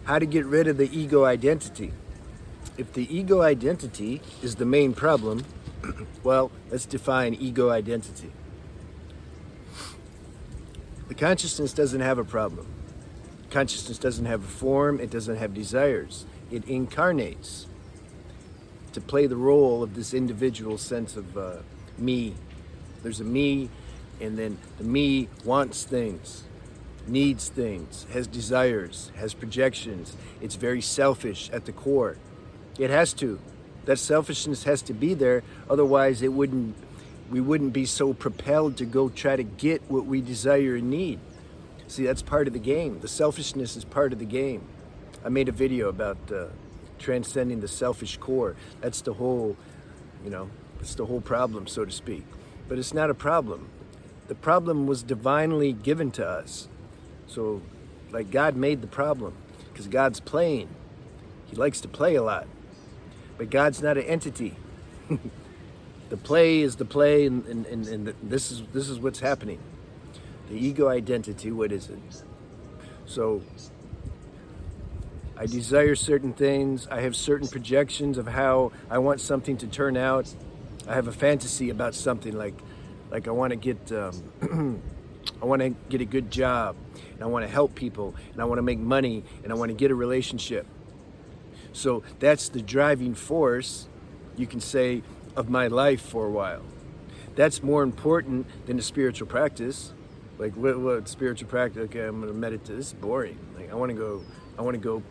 How to get rid of the ego identity. If the ego identity is the main problem, well, let's define ego identity. The consciousness doesn't have a problem. Consciousness doesn't have a form, it doesn't have desires. It incarnates to play the role of this individual sense of me. There's a me, and then the me wants things, needs things, has desires, has projections. It's very selfish at the core. It has to. That selfishness has to be there, otherwise we wouldn't be so propelled to go try to get what we desire and need. See, that's part of the game. The selfishness is part of the game. I made a video about transcending the selfish core. That's the whole, it's the whole problem, so to speak. But it's not a problem. The problem was divinely given to us. So, like, God made the problem, because God's playing. He likes to play a lot. But God's not an entity. The play is the play, and this is what's happening. The ego identity, what is it? So, I desire certain things. I have certain projections of how I want something to turn out. I have a fantasy about something like I want to get I want to get a good job, and I want to help people, and I want to make money, and I want to get a relationship. So that's the driving force, you can say, of my life for a while. That's more important than the spiritual practice. Like, what spiritual practice? Okay, I'm going to meditate. This is boring. Like, I want to go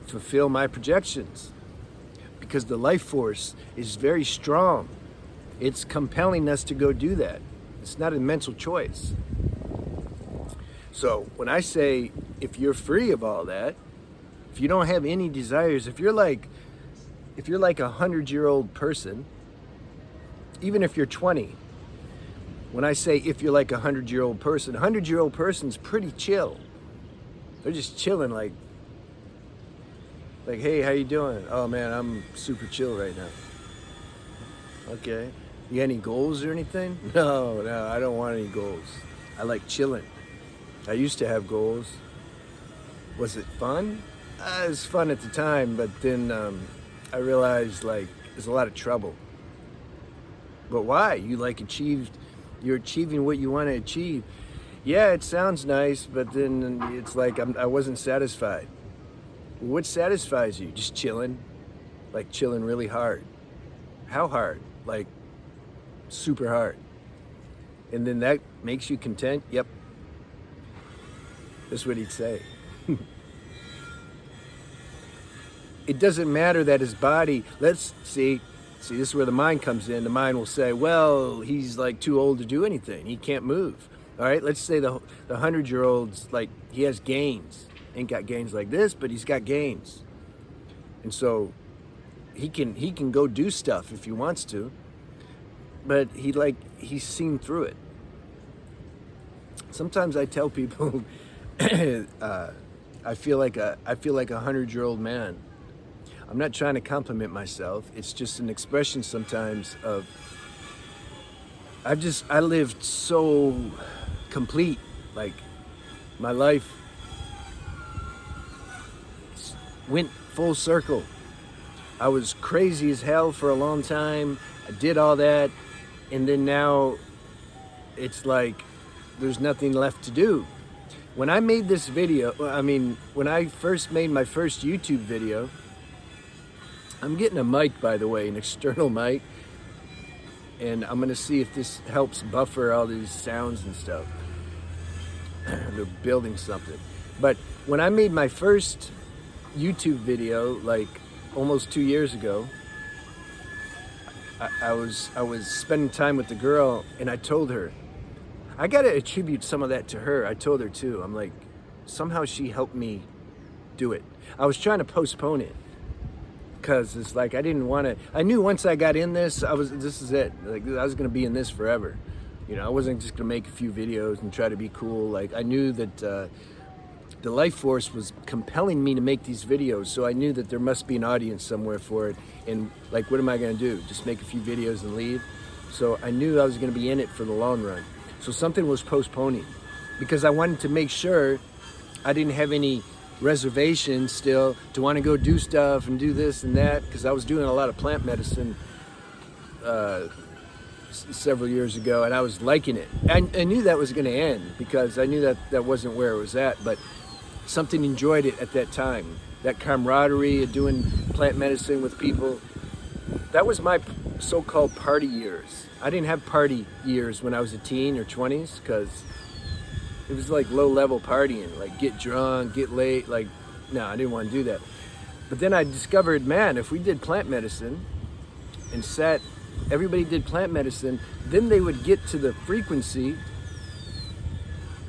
fulfill my projections, because the life force is very strong. It's compelling us to go do that. It's not a mental choice. So when I say, if you're free of all that, if you don't have any desires, if you're like a 100-year-old person, even if you're 20, when I say if you're like a 100-year-old person, a 100-year-old person's pretty chill. They're just chilling, like, hey, how you doing? Oh man, I'm super chill right now. Okay. You got any goals or anything? No, I don't want any goals. I like chilling. I used to have goals. Was it fun? It was fun at the time, but then I realized, like, there's a lot of trouble. But why? You're achieving what you want to achieve. Yeah, it sounds nice, but then it's like I wasn't satisfied. What satisfies you? Just chilling? Like chilling really hard. How hard? Like super hard. And then that makes you content? Yep. That's what he'd say. It doesn't matter that his body, let's see, this is where the mind comes in. The mind will say, well, he's like too old to do anything. He can't move. All right, let's say the 100-year-old's like, he has gains. Ain't got gains like this, but he's got gains. And so he can go do stuff if he wants to, but he's seen through it. Sometimes I tell people I feel like a 100-year-old man. I'm not trying to compliment myself. It's just an expression sometimes of I lived so complete. Like, my life went full circle. I was crazy as hell for a long time. I did all that, and then now it's like there's nothing left to do. When I made this video, when I first made my first YouTube video, I'm getting a mic, by the way, an external mic, and I'm gonna see if this helps buffer all these sounds and stuff. They're building something. But when I made my first YouTube video, like almost 2 years ago, I was spending time with the girl, and I told her, I gotta attribute some of that to her. I told her too. I'm like, somehow she helped me do it. I was trying to postpone it, because it's like I didn't want to. I knew once I got in this, this is it. Like, I was gonna be in this forever. I wasn't just gonna make a few videos and try to be cool. Like, I knew that the life force was compelling me to make these videos, so I knew that there must be an audience somewhere for it. And like, what am I gonna do? Just make a few videos and leave? So I knew I was gonna be in it for the long run. So something was postponing, because I wanted to make sure I didn't have any reservation still to want to go do stuff and do this and that, because I was doing a lot of plant medicine several years ago, and I was liking it. I knew that was going to end because I knew that that wasn't where it was at, but something enjoyed it at that time. That camaraderie of doing plant medicine with people, that was my so-called party years. I didn't have party years when I was a teen or 20s, because it was like low-level partying, like get drunk, get late, like, no, I didn't want to do that. But then I discovered, man, if we did plant medicine and everybody did plant medicine, then they would get to the frequency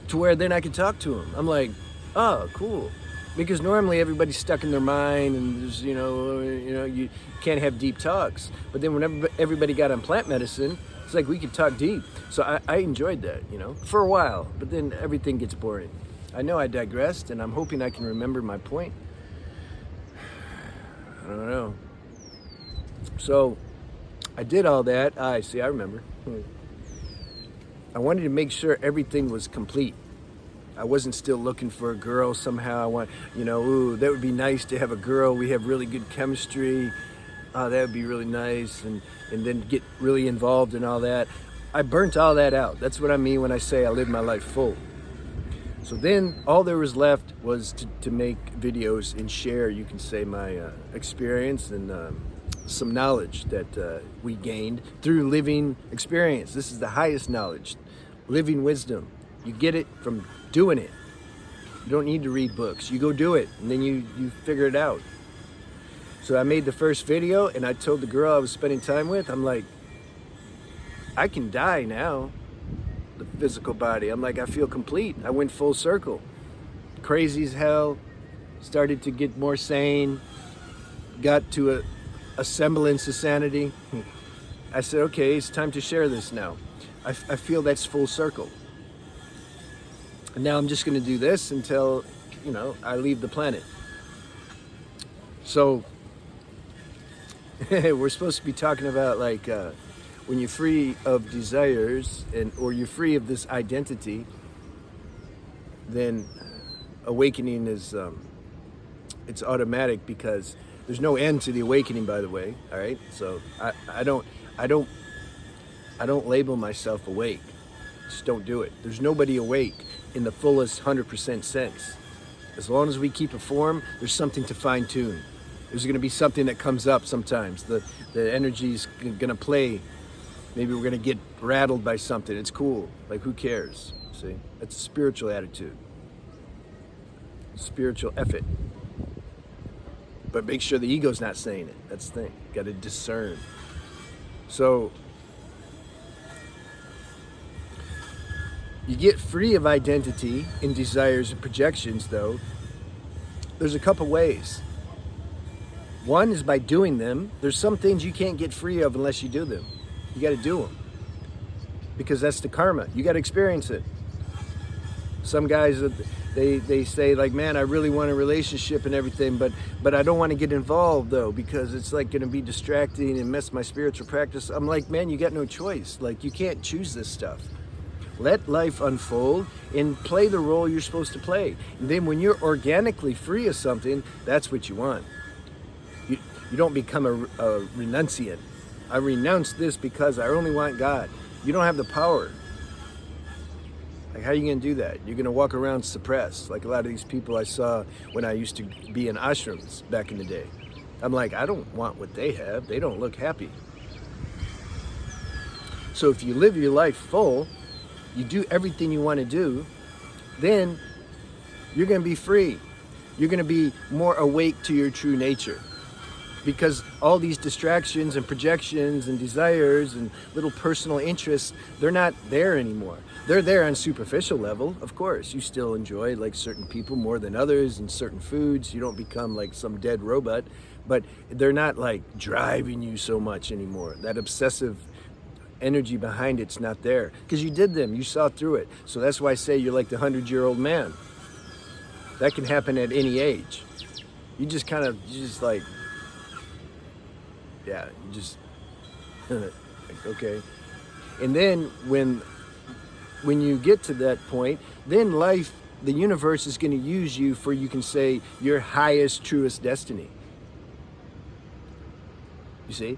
to where then I could talk to them. I'm like, oh, cool. Because normally everybody's stuck in their mind, and there's, you can't have deep talks. But then when everybody got on plant medicine, it's like we could talk deep. So I enjoyed that, for a while. But then everything gets boring. I know I digressed, and I'm hoping I can remember my point. I don't know. So I did all that. I remember. I wanted to make sure everything was complete. I wasn't still looking for a girl somehow. Ooh, that would be nice to have a girl. We have really good chemistry. Oh, that would be really nice. And then get really involved in all that. I burnt all that out. That's what I mean when I say I lived my life full. So then all there was left was to make videos and share, you can say, my experience and some knowledge that we gained through living experience. This is the highest knowledge, living wisdom. You get it from doing it. You don't need to read books. You go do it, and then you figure it out. So I made the first video, and I told the girl I was spending time with, I'm like, I can die now, the physical body. I'm like, I feel complete. I went full circle. Crazy as hell, started to get more sane, got to a semblance of sanity. I said, okay, it's time to share this now. I feel that's full circle. And now I'm just going to do this until, I leave the planet. So we're supposed to be talking about when you're free of desires or you're free of this identity, then awakening is it's automatic, because there's no end to the awakening, by the way. All right, so I don't label myself awake. Just don't do it. There's nobody awake in the fullest 100% sense. As long as we keep a form, there's something to fine tune. There's going to be something that comes up sometimes. The energy's going to play. Maybe we're going to get rattled by something. It's cool. Like, who cares? See? That's a spiritual attitude. Spiritual effort. But make sure the ego's not saying it. That's the thing. Got to discern. So you get free of identity and desires and projections, though. There's a couple ways. One is by doing them. There's some things you can't get free of unless you do them. You got to do them, because that's the karma. You got to experience it. Some guys, they say, like, man, I really want a relationship and everything, but I don't want to get involved, though, because it's like going to be distracting and mess my spiritual practice. I'm like, man, you got no choice. Like, you can't choose this stuff. Let life unfold and play the role you're supposed to play. And then when you're organically free of something, that's what you want. You don't become a renunciant. I renounce this because I only want God. You don't have the power. Like, how are you going to do that? You're going to walk around suppressed, like a lot of these people I saw when I used to be in ashrams back in the day. I'm like, I don't want what they have. They don't look happy. So if you live your life full, you do everything you want to do, then you're going to be free. You're going to be more awake to your true nature. Because all these distractions and projections and desires and little personal interests, they're not there anymore. They're there on superficial level, of course. You still enjoy like certain people more than others and certain foods. You don't become like some dead robot, but they're not like driving you so much anymore. That obsessive energy behind it's not there, because you did them, you saw through it. So that's why I say you're like the 100-year-old man. That can happen at any age. You just like, okay. And then when you get to that point, then life the universe is going to use you for, you can say, your highest, truest destiny. You see?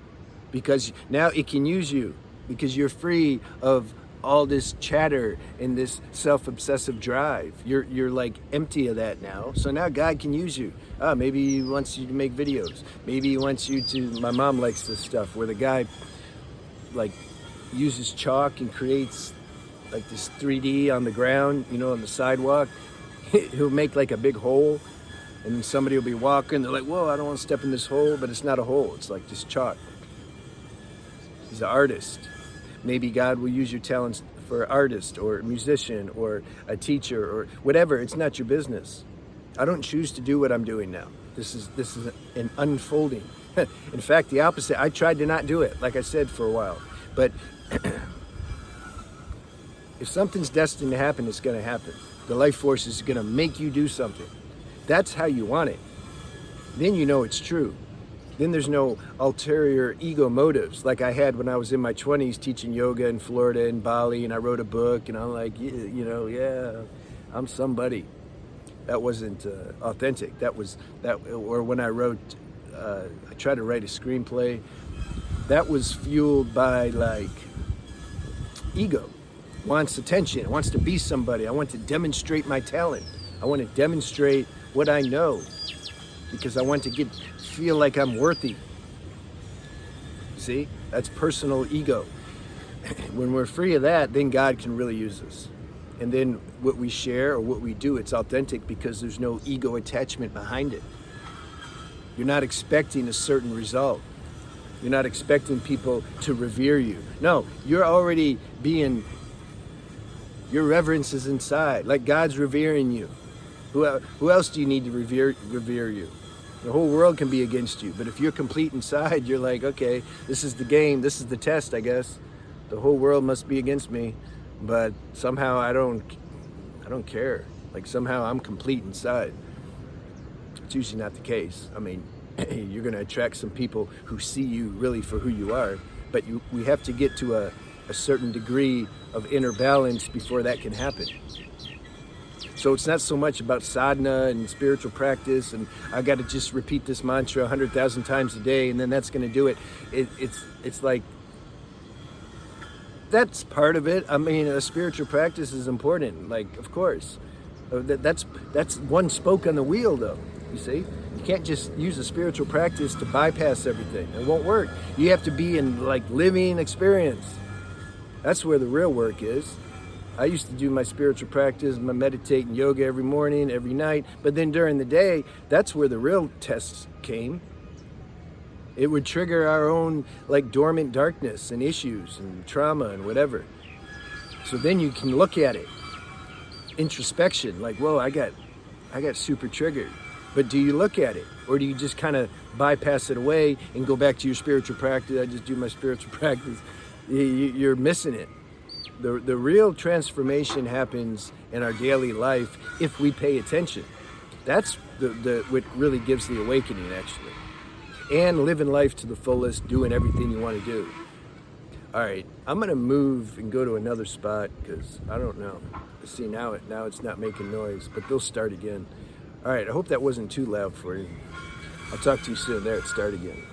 Because now it can use you, because you're free of all this chatter and this self-obsessive drive. You're like empty of that now. So now God can use you. Maybe he wants you to make videos. Maybe he wants you to, my mom likes this stuff where the guy like uses chalk and creates like this 3D on the ground, you know, on the sidewalk. He'll make like a big hole, and then somebody will be walking, they're like, whoa, I don't want to step in this hole, but it's not a hole, it's like just chalk. He's an artist. Maybe God will use your talents for an artist or a musician or a teacher or whatever. It's not your business. I don't choose to do what I'm doing now. This is an unfolding. In fact, the opposite. I tried to not do it, like I said, for a while. But if something's destined to happen, it's going to happen. The life force is going to make you do something. That's how you want it. Then you know it's true. Then there's no ulterior ego motives like I had when I was in my 20s teaching yoga in Florida and Bali, and I wrote a book, and I'm like, yeah, I'm somebody. That wasn't authentic. Or when I tried to write a screenplay, that was fueled by like ego. Wants attention. It wants to be somebody. I want to demonstrate my talent. I want to demonstrate what I know because I want to feel like I'm worthy. See? That's personal ego. When we're free of that, then God can really use us. And then what we share or what we do, it's authentic because there's no ego attachment behind it. You're not expecting a certain result. You're not expecting people to revere you. No, you're already your reverence is inside, like God's revering you. Who else do you need to revere you? The whole world can be against you, but if you're complete inside, you're like, okay, this is the game, this is the test, I guess. The whole world must be against me, but somehow I don't care. Like somehow I'm complete inside. It's usually not the case. I mean, you're going to attract some people who see you really for who you are, but we have to get to a certain degree of inner balance before that can happen. So it's not so much about sadhana and spiritual practice and I got to just repeat this mantra 100,000 times a day and then that's going to do it. It's like, that's part of it. I mean, a spiritual practice is important, like, of course. That's one spoke on the wheel, though, you see? You can't just use a spiritual practice to bypass everything. It won't work. You have to be in, like, living experience. That's where the real work is. I used to do my spiritual practice, my meditate and yoga every morning, every night, but then during the day, that's where the real tests came. It would trigger our own like dormant darkness and issues and trauma and whatever. So then you can look at it. Introspection, like, whoa, I got super triggered. But do you look at it? Or do you just kind of bypass it away and go back to your spiritual practice? I just do my spiritual practice. You're missing it. The real transformation happens in our daily life if we pay attention. That's what really gives the awakening, actually. And living life to the fullest, doing everything you want to do. All right, I'm going to move and go to another spot because I don't know. See, now it's not making noise, but they'll start again. All right, I hope that wasn't too loud for you. I'll talk to you soon. There, it started again.